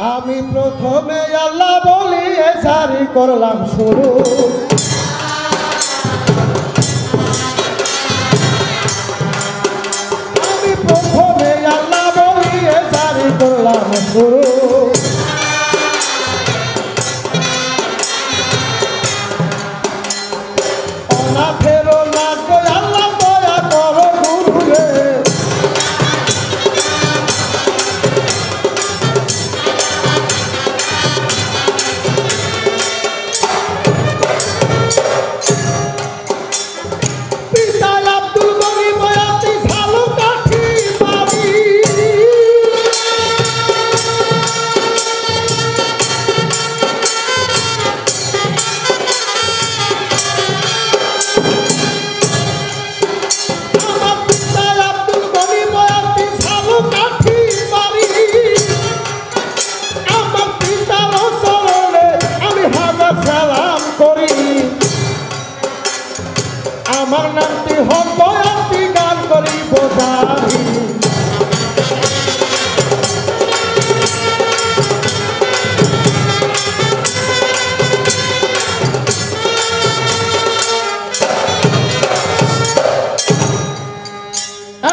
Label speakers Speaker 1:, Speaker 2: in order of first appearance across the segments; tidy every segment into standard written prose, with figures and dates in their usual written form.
Speaker 1: আমি প্রথমে আল্লাহ বলি জারি করলাম শুরু। আমি প্রথমে আল্লাহ বলি জারি করলাম শুরু। অনাথেরও না গো আল্লাহ দয়া করো গুরু রে। আমার নামটি হক আপনি গান করি বোঝারি।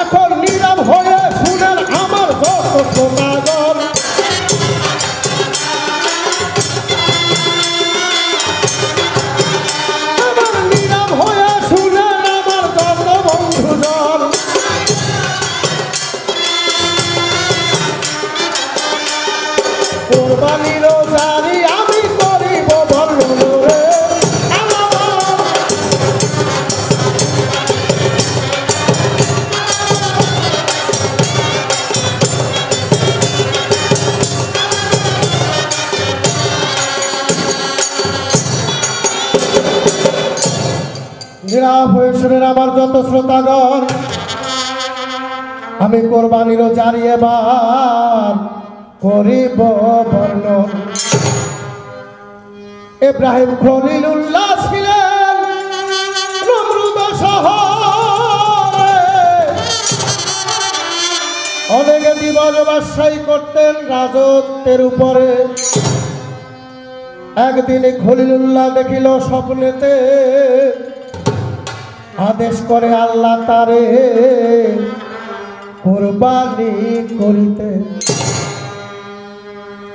Speaker 1: এখন নীরব হয়ে শুনেন আমার যত শ্রোতাগণ। কোরবানিরও জারি আমি করিব বর্ণন রে। নীরব হয়ে শুনেন আমার যত শ্রোতাগণ, আমি কোরবানিরও জারি এবার করিব বর্ণন। ইব্রাহিম খলিলুল্লাহ ছিলেন নমরুদ শহরে, অনেকে দিবস বাদশাহী করতেন রাজত্বের উপরে। একদিন খলিলুল্লাহ দেখিল স্বপ্নেতে, আদেশ করে আল্লাহ তারে কোরবানি করিতে।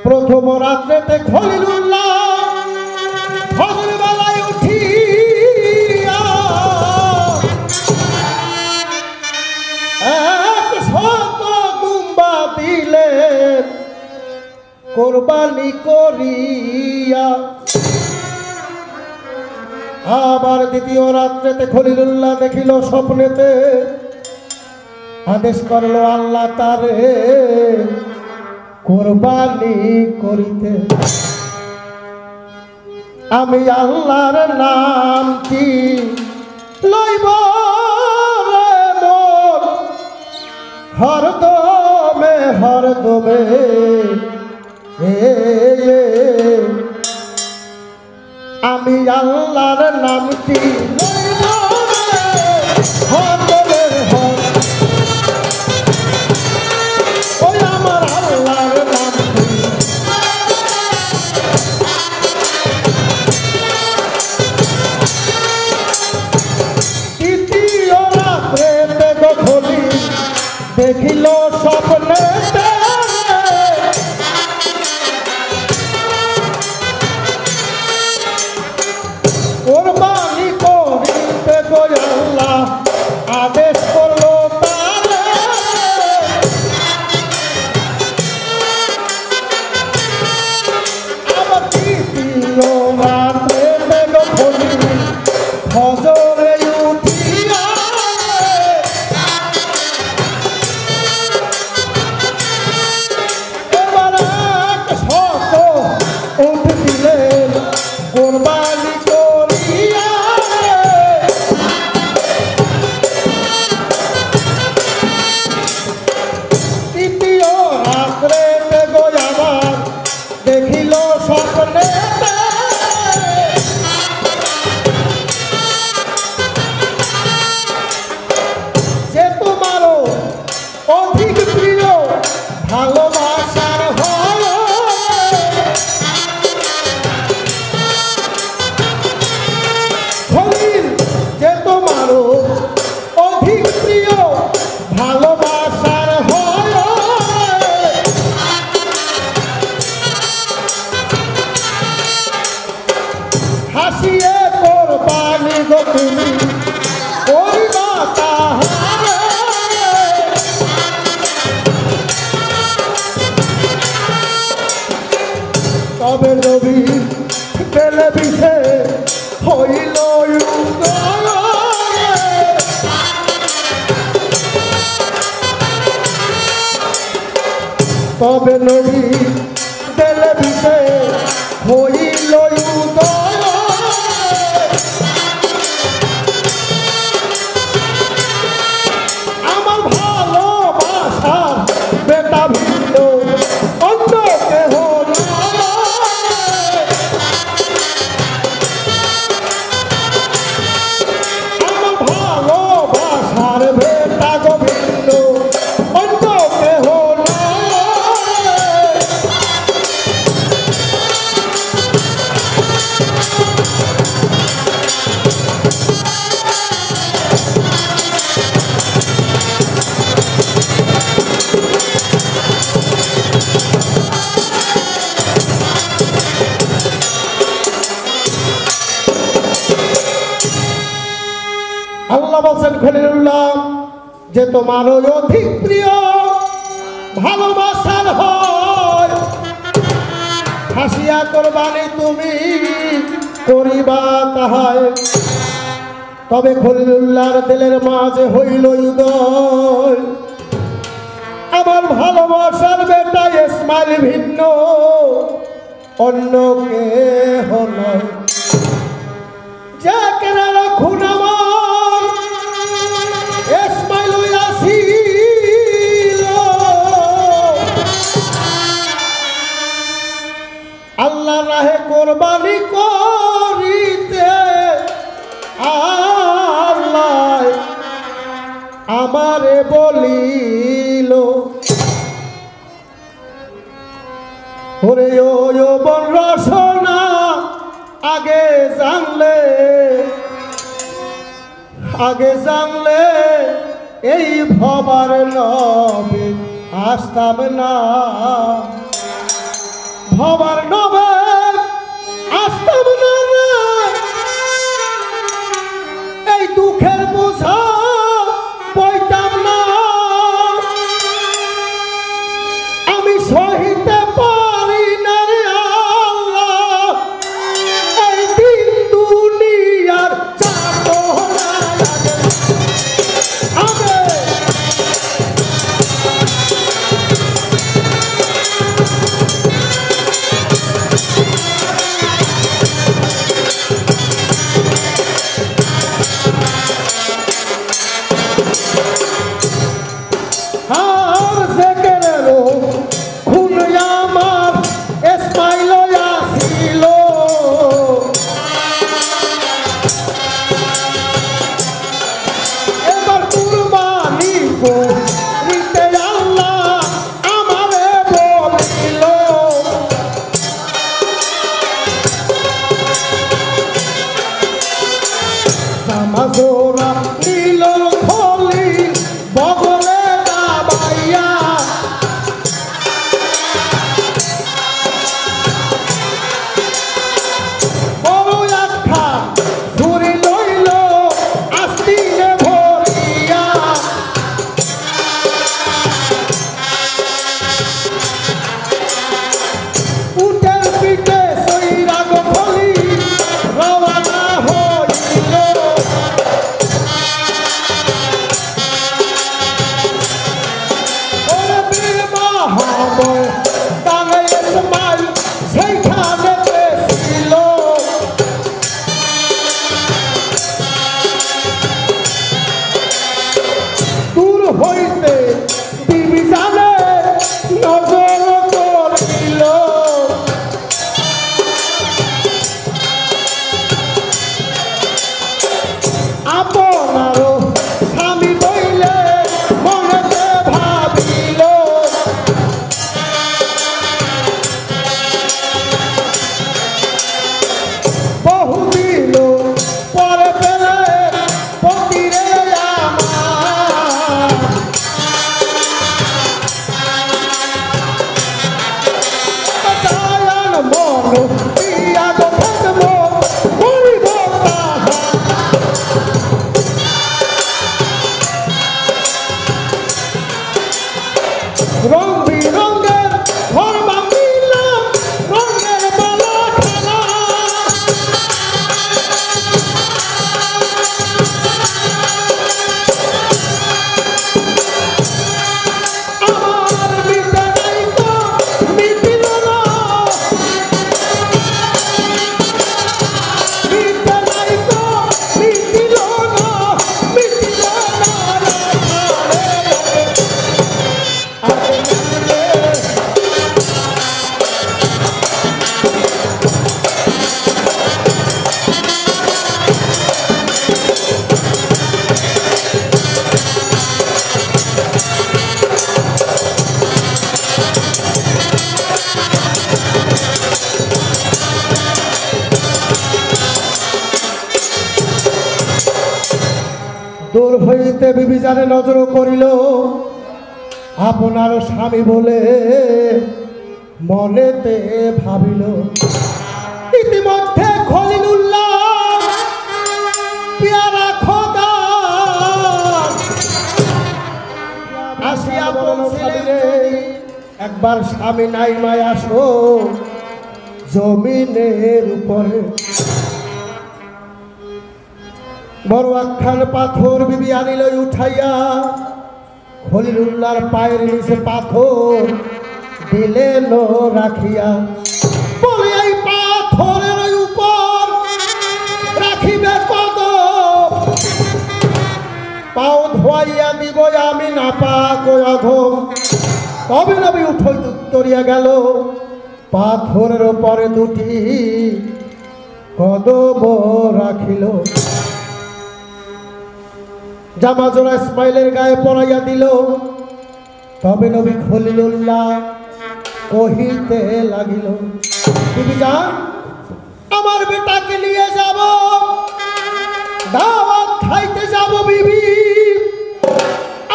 Speaker 1: প্রথম রাত্রেতে খলিলুল্লাহ ফজর বেলায় উঠিয়া 100 দুম্বা দিলেন কোরবানি করিয়া। আবার দ্বিতীয় রাত্রেতে খলিলুল্লাহ দেখিল স্বপ্নেতে, আদেশ করলো আল্লাহ তারে কোরবানি করিতে। আমি আল্লাহর নামটি লইব রে মোর হরদমে হরদমে। আমি আল্লাহর নামটি লইব রে হরদমে হর। ওই আমার আল্লাহর নামটি তৃতীয় রাত্রেতে খলি দেখিল স্বপ্নেতে, কোরবানি তবে নবী পেলে বিষে হইল উদয়। তবে নবী পেলে বিষে হইল উদয়। আমার ভালোবাসার বেটা ভিন্ন অন্য কেহ আল্লাহ বলছেন খলিলুল্লাহ যে তোমার অধিক প্রিয় ভালোবাসার হয় হাসিয়া কোরবানি তুমি করিবা তাহায়। তবে খলিলুল্লাহর দিলের মাঝে হইল উদয় আমার ভালোবাসার বেটা ইসমাইল ভিন্ন অন্য কেহ নয়। যে কেনা রাখুন আমার ইসমাইল আসিল আল্লাহ রাহে কোরবানি করিতে আল্লাহ আমারে বলিল ওরে ও বন রসনা আগে জানলে এই ভবার নবে আসতাম না। ভবার নবে আসতাম না এই দুঃখের বোঝা বইতাম না। আমি সহিতে পারি না রে আল্লাহ এই দিন দুনিয়ার জোড়া নীল খলি বগলে দাবাইয়া বড় আখ্যা ধরে লইল আস্তিনে ভরিয়া উটের পিঠে সইরা গো খলি রওনা হইল। হইতে দিবি জানে নজর করিল আপনারও স্বামী বইলে মনেতে ভাবিল বহুদিন পরে পেলে পতিরে রং বিরঙের ঘর বাঁধিলাম রঙের দেখিতে বিবিজানে নজর করিল আপনার স্বামী বলে মনেতে ভাবিল ইতিমধ্যে খলিলুল্লাহ পিয়ারা খোদা আসিয়া পৌঁছিলেন একবার স্বামী নাইমায় আসো জমিনের উপরে বড় একখান পাথর বিবি আনিল উঠাইয়া খলিলুল্লাহর পায়ের নিচে পাথর দিলেন রাখিয়া বলে এই পাথরের উপর রাখিবে কদম পাও ধোয়াইয়া দিব আমি না পাক অধম তবে নবী উঠই উত্তরিয়া গেল পাথরের উপরে দুটি কদম রাখিল জামা জোড়া ইসমাইলের গায়ে পরাইয়া দিল তবে নবী খলিলুল্লাহ কহিতে লাগিল বিবি জান আমার বেটাকে নিয়ে যাব দাওয়াত খাইতে যাব বিবি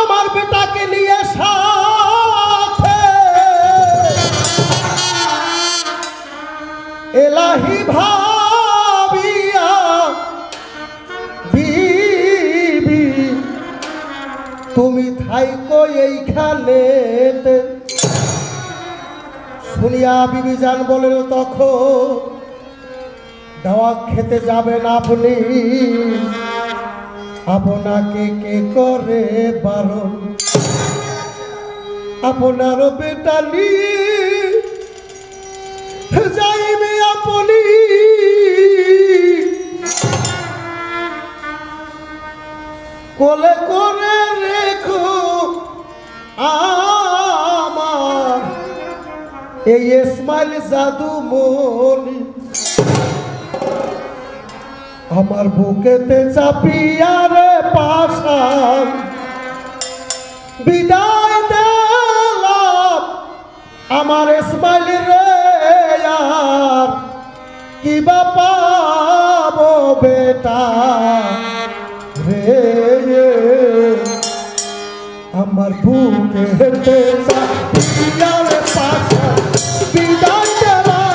Speaker 1: আমার বেটাকে নিয়ে সাথে এলাহি ভাবিয়া বিবি তুমি থাইকো এইখানে শুনিয়া বিবি জান বলেন তখন দাওয়াত খেতে যাবেন আপনি আপনাকে কে করে বারণ আপনার বেটা নিয়ে যাইবে আপনি কোলে করে রেখো আমার এই ইসমাইল জাদু মনি আমার বুকেতে চাপিয়া রে পাশান বিদায় দিলাম আমার ইসমাইল রে আর কি বা পাবো বেটা রে আমার বুকেতে চাপিয়া রে পাশান বিদায় দিলাম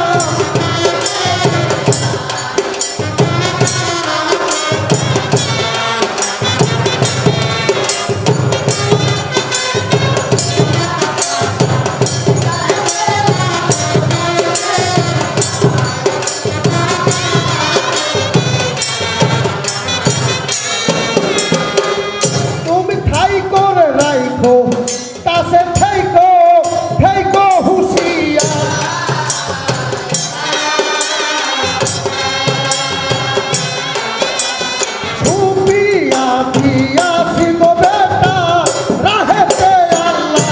Speaker 1: কাছে থেইকো থেইকো হুশিয়া ছুপিয়া দিয়া সিগো বেটা রাহেতে আল্লাহ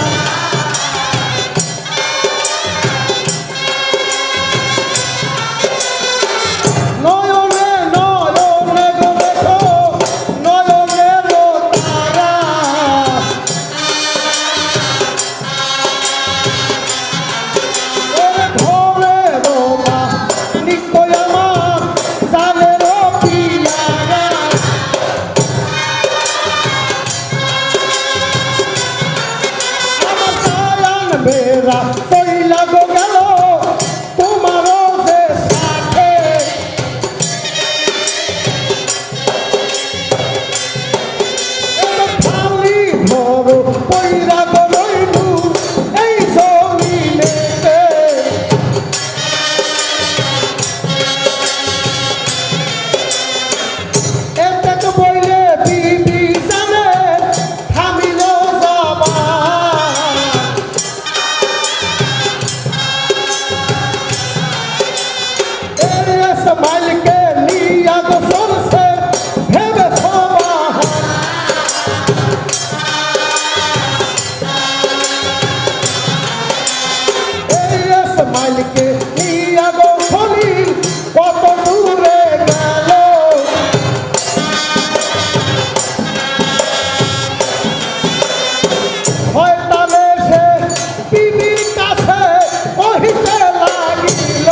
Speaker 1: নয়নে নয়নে গো দেখো নয়নে লো তারা मेरा कोई लगो गलो तुम्हारो से साथे खाली धरो कोई लगो लइलू এই জমিনেতে এতে তো বইলে বিবি জানে থামিল যাবা इस्माइल के लिया गुस्सा से भेद समाहन इस्माइल के लिया गुस्सा कत दूरे गেল শয়তানে সে বিবির কাছে কহিতে লাগিল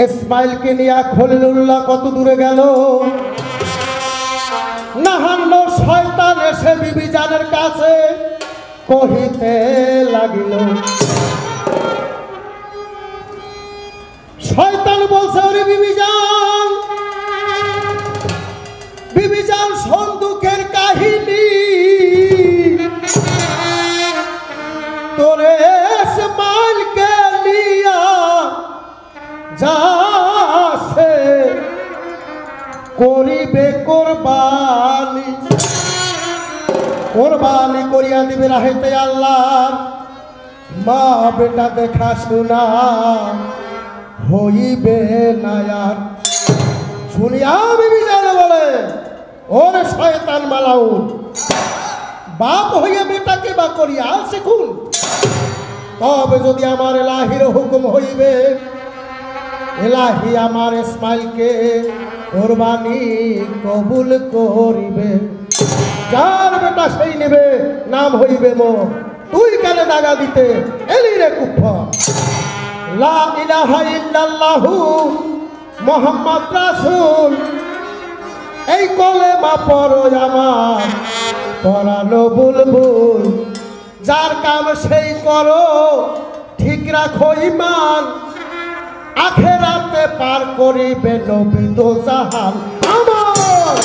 Speaker 1: ইসমাইলকে নিয়ে খলিলুল্লাহ কত দূরে গেল। নাহান্ন শয়তান এসে বিবি জানের কাছে কহিতে লাগিল। শয়তান বলছে, ওরে বিবি জান সন্দুকের কাহিনী, তোরে ইসমাইলকে নিয়া যাছে করিবে কোরবানি, কোরবানি করিয়া দিবে রাহেতে আল্লাহ। মা বেটা দেখা শোনা হইবে না আর। শুনিয়া বিবি জান বলে, ওরে শয়তান মালাউন, বাপ হইয়া বেটাকে বা করিয়া শিখুন, তবে যদি আমার এলাহির হুকুম হইবে, এলাহি আমার ইসমাইলকে কোরবানি কবুল করিবে। যার বেটা সেই নেবে, নাম হইবে মো। তুই কেন দাগা দিতে এলি রে কুফর? লা ইলাহা ইল্লাল্লাহু মুহাম্মদ রাসূল, এই কলেমা পড়ো আমার পরানো বুলবুল। যার কাম সেই করো, ঠিক রাখো ঈমান, আখেরাতে পার করিবে নবী দোজাহান আমার।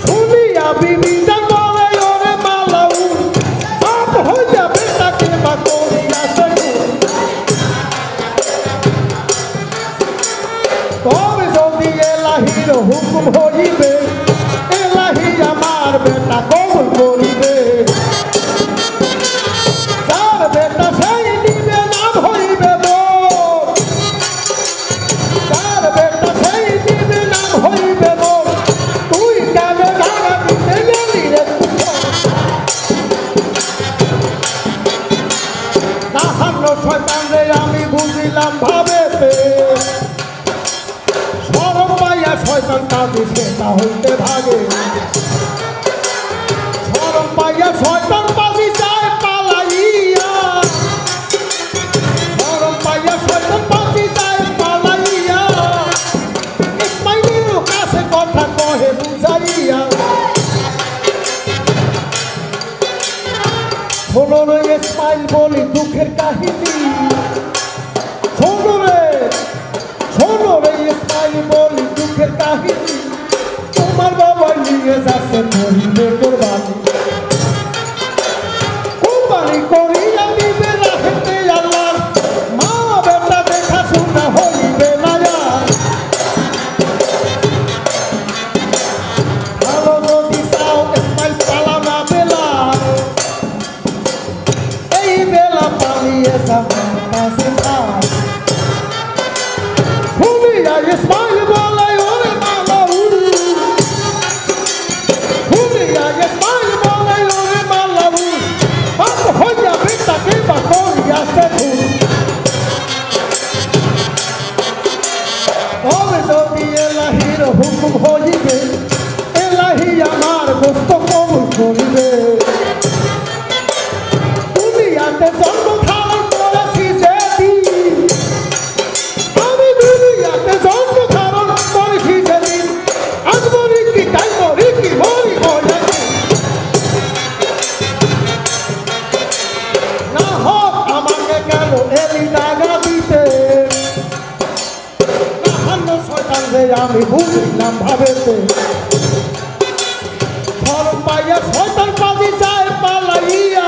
Speaker 1: শুনিয়া বিবি জান বলে, ওরে মালাউন, বাপ হইয়া বেটাকে বা করিয়া শিখুন, তবে যদি এলাহির হুকুম হইবে, এলাহি আমার বেটা কবুল করিবে। যার বেটা সেই নিবে, নাম হইবে মোর। যার বেটা সেই নিবে, নাম হইবে মোর। তুই কেন জায়গা দিতে গেলি রে কুফর? নাহান্ন শয়তান রে আমি বুঝিলাম ভাবেতে, শরম পাইয়া শয়তান কাঁদে সেটা হইতে ভাগে। শরম পাইয়া শয়তান পাবি যায় পালাইয়া, শরম পাইয়া শয়তান পাবি যায় পালাইয়া। ইসমাইলের কাছে কথা কহে বুঝাইয়া, শোনো রে ইসমাইল বলি দুঃখের কাহিনী। শোনো রে ইসমাইল বলি দুঃখের কাহিনী। তোমার বাবা নিয়ে যাচ্ছে করিবে কোরবানি, কোরবানি করিয়া দিবে রাহেতে আল্লাহ। মা বেটা দেখা শোনা হইবে না আর। ভালো যদি চাও ইসমাইল পালানা বেলা, এই বেলা পালিয়ে যাবে কাছে আর। শুনিয়া ইসমাইল বলে, ওরে মালাউন, শুনিয়া ইসমাইল বলে, ওরে মালাউন, বাপ হইয়া বেটাকে বা করিয়া শিখুন, তবে যদি এলাহির হুকুম হইবে, এলাহি আমার গোস্ত কবুল করিবে। দুনিয়াতে জন্ম ধারণ করেছি যেদিন, আমি দুনিয়াতে জন্ম ধারণ করেছি যেদিন, আজ মরি কি তাই মরি কি মরি হয়ে না হোক, আমাকে কেন এলি দাগা দিতে? নাহান্ন শয়তান রে আমি বুঝিলাম ভাবেতে, শরম পাইয়া শয়তান পাবি যায় পালাইয়া।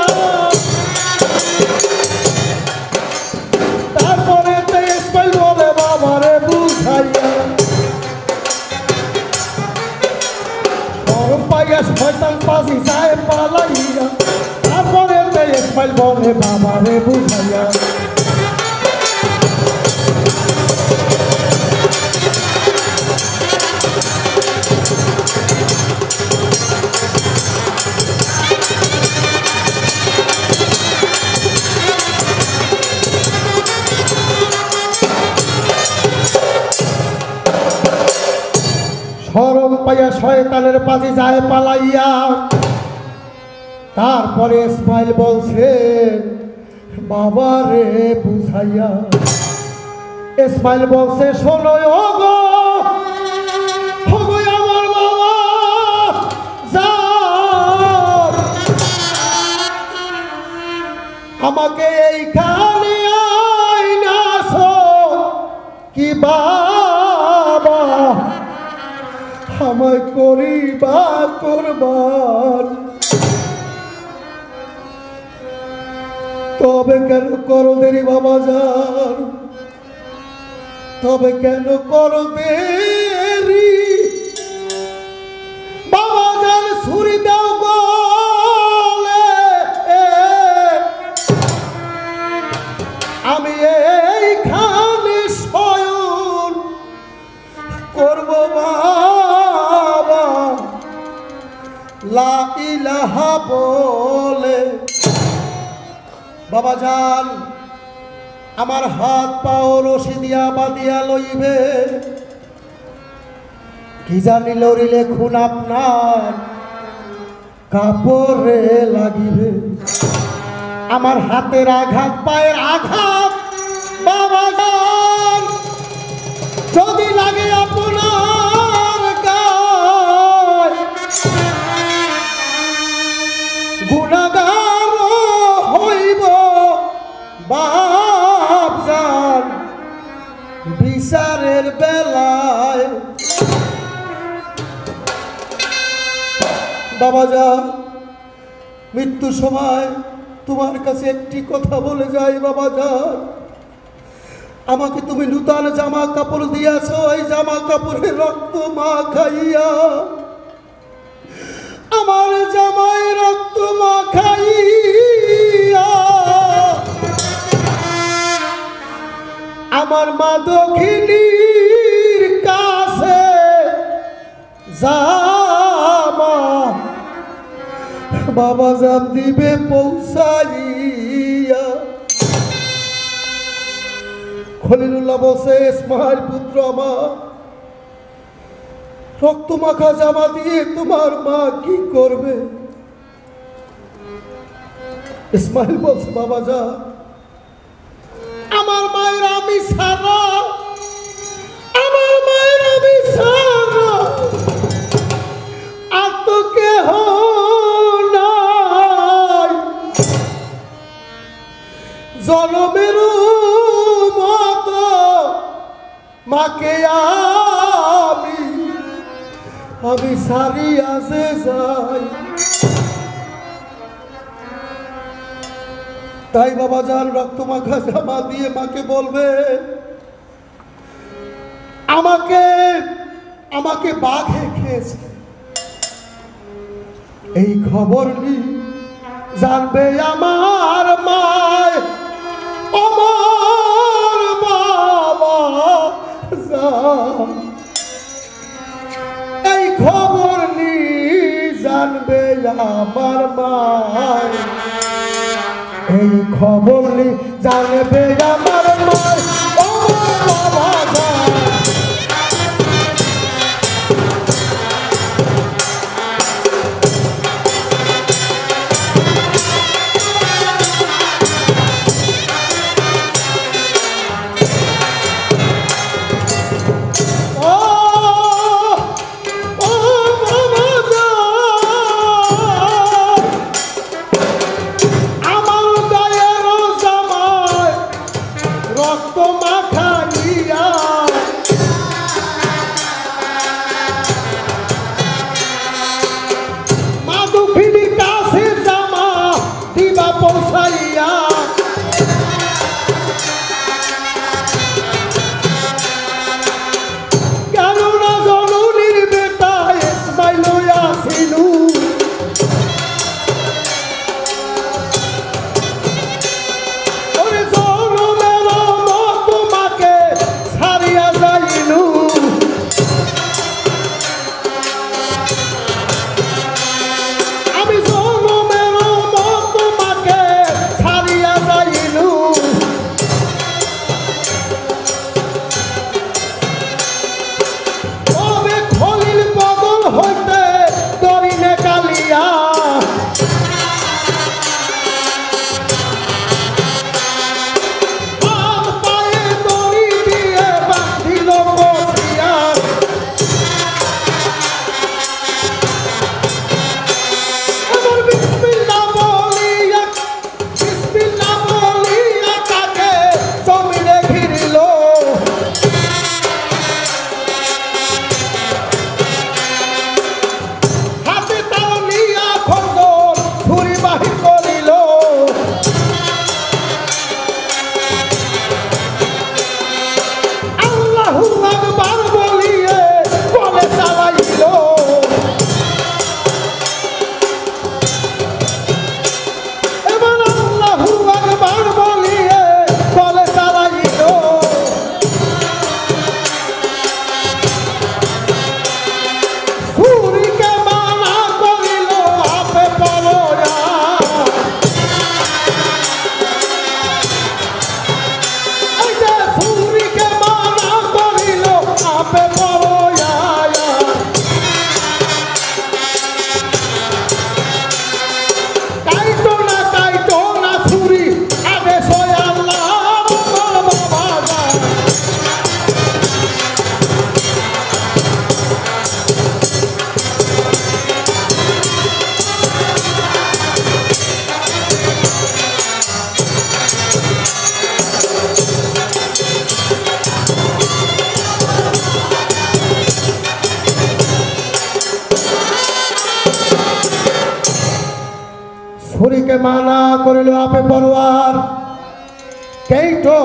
Speaker 1: তারপরে তো ইসমাইল বলে, বাবারে বুঝাইয়া। শরম পাইয়া শয়তান পাবি যায় পালাইয়া। তারপরে তো ইসমাইল বলে, বাবারে বুঝাইয়া। পাইয়া শয়তানের পাশে যায় পালাইয়া। তারপরে ইসমাইল বলছে বাবা রে বুঝাইয়া। ইসমাইল বলছে শোনো ওগো আমার বাবা যাও, আমাকে এইখানে আইনাছো কি বাবা, আমায় করিবা করবার। তবে কেন করো দেরি বাবা যান, তবে কেন করো দেরি বাবা যান, ছুরি দাও গলে আমি এইখানে শয়ন করব বাবা লা ইলাহা বলে। বাবা যান আমার হাত পাও রশি দিয়া বাঁধিয়া লইবে, কি জানি লড়িলে খুন আপনার কাপড়ে লাগিবে। আমার হাতের আঘাত পায়ের আঘাত বাবা যান যদি লাগে আপনার গায়, গুনাহগার হইব বাপ যান বিচারের বেলায়। বাবা যান মৃত্যু সময় তোমার কাছে একটি কথা বলে যাই বাবা যান, আমাকে তুমি নূতন জামা কাপড় দিয়াছ, এই জামা কাপড়ে রক্ত মাখাইয়া আমার জামাই রক্ত মাখাইয়া আমার মা দক্ষিণীর কাছে জামা বাবা জান দিবে পৌঁছাইয়া। খলিলুল্লাহ বসে ইসমাইল পুত্র আমার রক্ত মাখা জামা দিয়ে তোমার মা কি করবে? ইসমাইল বলছে বাবা যা আমার মায়ের আমি সারা, আমার মায়ের আমি সারা, আর তো কেহ নাই। জনমের মতো মাকে আমি সারিয়া যে যাই। তাই বাবা যান রক্ত মাখা জামা দিয়ে মাকে বলবে আমাকে আমাকে বাঘে খেয়েছে, এই খবর নি জানবে আমার মায়, আমার বাবা যান এই খবর নি জানবে আমার মায়, এই খবর নি জানবে আমার মায়, আমার বাবা যান। ছুরিকে মানা করিল আপে পরোয়ার, কেইটো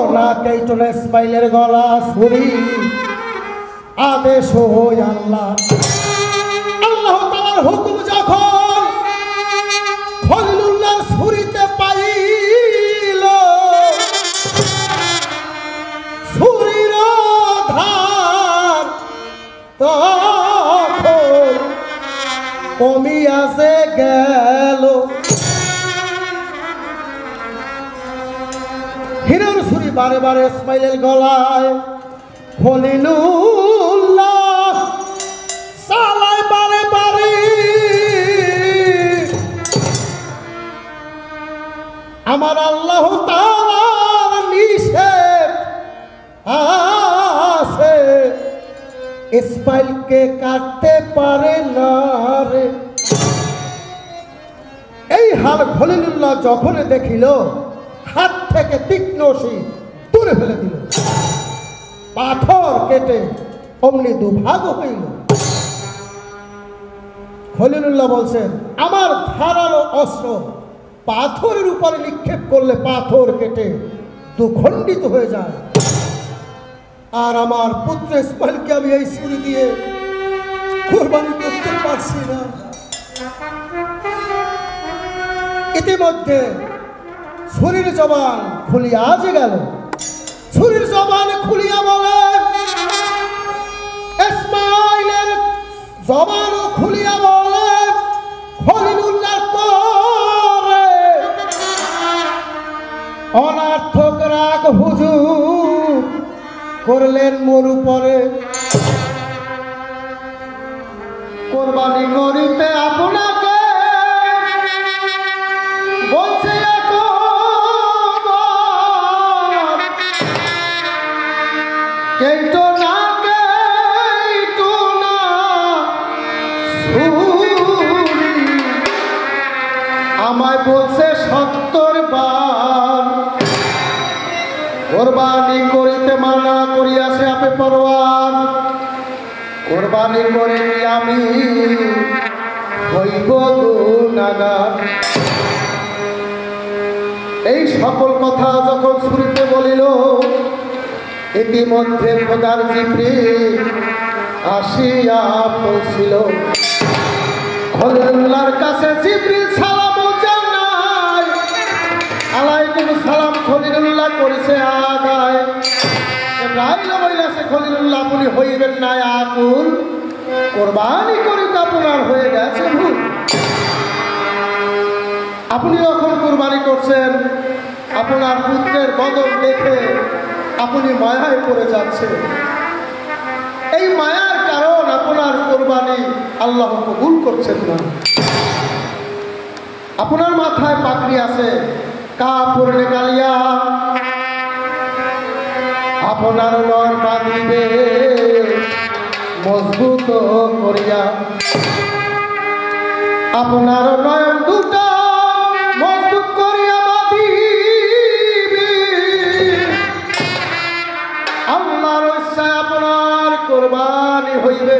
Speaker 1: না ইসমাইলের গলা ছুরি, আদেশ হই আল্লাহ। আল্লাহ তাআলার হুকুম যখন খলিলুল্লাহর ছুরিতে পাইল, ছুরির ধার তখন কমিয়াছে গেল। হীরার ছুরি বারে বারে ইসমাইলের গলায়, খলিলুল্লাহ চালায় বারে বারে। আমার আল্লাহ তাআলার নিষেধ আছে, ইসমাইলকে কাটতে পারে না রে। এই হাল খলিলুল্লাহ যখন দেখিল, হাত থেকে তীক্ষ্ণ শির দূরে ফেলে দিল, পাথর কেটে অমনি দুভাগ হইল। খলিলুল্লাহ বলছেন, আমার ধারালো অস্ত্র পাথরের উপরে নিক্ষেপ করলে পাথর কেটে দুখণ্ডিত হয়ে যায়, আর আমার পুত্র ইসমাইলকে আমি এই ছুরি দিয়ে কুরবানি করতে পারছি না। ইতিমধ্যে ছুরির জবান খুলিয়া গেল। ছুরির জবান খুলিয়া বলে, ইসমাইলের জবানও খুলিয়া বলে, খলিলুল্লাহ তোরে অনার্থক রাগ হুজুর করলেন মোর উপরে। কোরবানি করিতে আপনাকে বলছে কেইটো না আমায় বলছে 70 বার, কোরবানি করিতে মানা করিয়াছে আপে পরোয়ার, কোরবানি করে আমি হইব গুনাহগার। এই সকল কথা যখন ছুরিতে বলিল, ইতিমধ্যে খোদার জিবরিল আসিয়া পৌঁছিল। খলিলুল্লাহর কাছে জিবরিল সালাম জানায়, আলাইকুম সালাম খলিলুল্লাহ করেছে আগায়। ইব্রাহিম বলিয়াছে, খলিলুল্লাহ আপনি হইবেন না আকুল, কোরবানি করিতে আপনার হয়ে গেছে ভুল। আপনি যখন কোরবানি করছেন, আপনার পুত্রের বদল দেখে আপনি মায়ায় পড়ে যাচ্ছে। এই মায়ার কারণ আপনার কোরবানি আল্লাহ কবুল করছেন না। আপনার মাথায় পাগড়ি আছে, কাপড় কালিয়া, আপনার নয়ন বাঁধিবে মজবুত করিয়া, আপনার নয়ন দুটা মজবুত করিয়া বাঁধিবে। আল্লাহর ইচ্ছায় আপনার কোরবানি হইবে।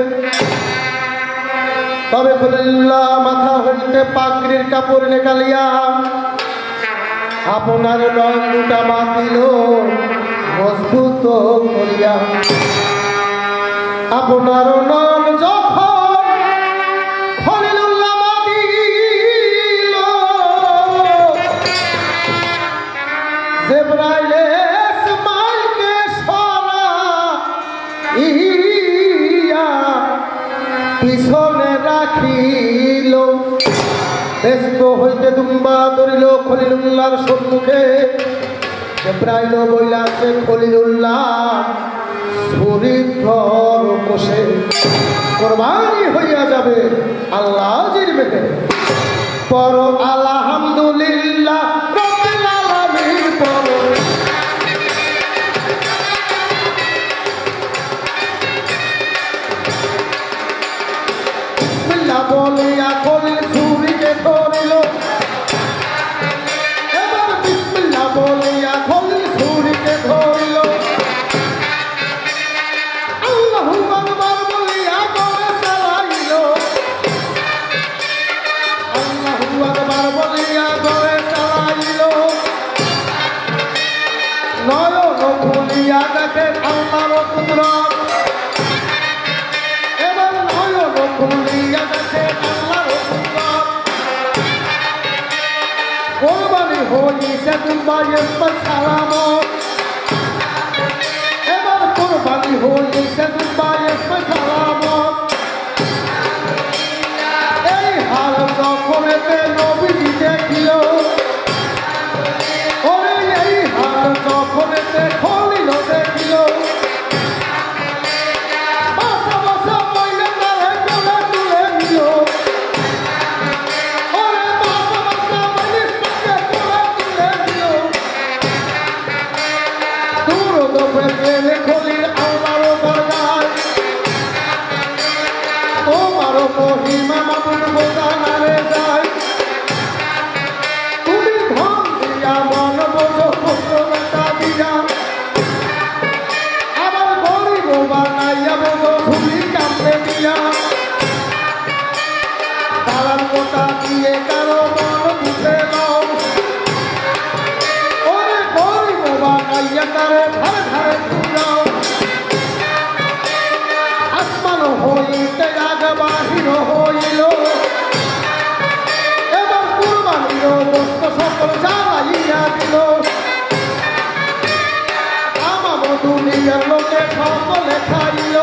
Speaker 1: তবে খলিলুল্লাহ মাথা হইতে পাগড়ির কাপড় নিকালিয়া আপনার নয়ন দুটা বাঁধিল মজবুত করিয়া। আপনার নয়ন যখন খলিলুল্লাহ বাঁধিল, জিবরাইল ইসমাইলকে সরাইয়া পিছনে রাখিল। ব্যস্ত হইতে দুম্বা ধরিল খলিলুল্লাহর সম্মুখে। জিবরাইল বইলাছে, খলিলুল্লাহ ছুরির ধর কষে কোরবানি হইয়া যাবে আল্লাহ জিরবে। পর আলহামদুলিল্লাহ রাব্বিল আলামিন পর। বিসমিল্লাহ বলিয়া খলিল ছুরিকে ধরিল। এবার বিসমিল্লাহ বলিয়া খলিল ছুরিকে ধরিল। আল্লাহু আকবার বলিয়া গলে চালাইল। আল্লাহু আকবার বলিয়া দুবাইয়ের সালাম এবার কোরবানি হয়েছে দুবাইয়ের সালাম এই হাল যখন এতে নবীজি দেখিল ওরে এই হাল যখন এতে খলিল দেখিল বাসা বাসা মহিলা তারে কোলে তুলে নিল ওরে বাসা বাসা মহিলাকে কোলে তুলে নিল দূর দূরে গেলে খলিল আমারও দরগায় তোমারও মহিমা মামুন বোঝানারে যায় তুমি ধন দিয়া মন বোঝো পুত্রতা দিয়া আবার গরিব বানাইয়া বোঝো ঝুলি কামড়ে দিয়া দালাল কোটা দিয়ে কারো মন বুঝে নাও ওরে গরিব বানাইয়া কারো ধারে ধারে ঘুরাও আসমান হইতে আগ বাহির হইল এবার কুরবানির বস্তু সকল জ্বালাইয়া দিল আমার দুনিয়ার লোকে সকলে খাইল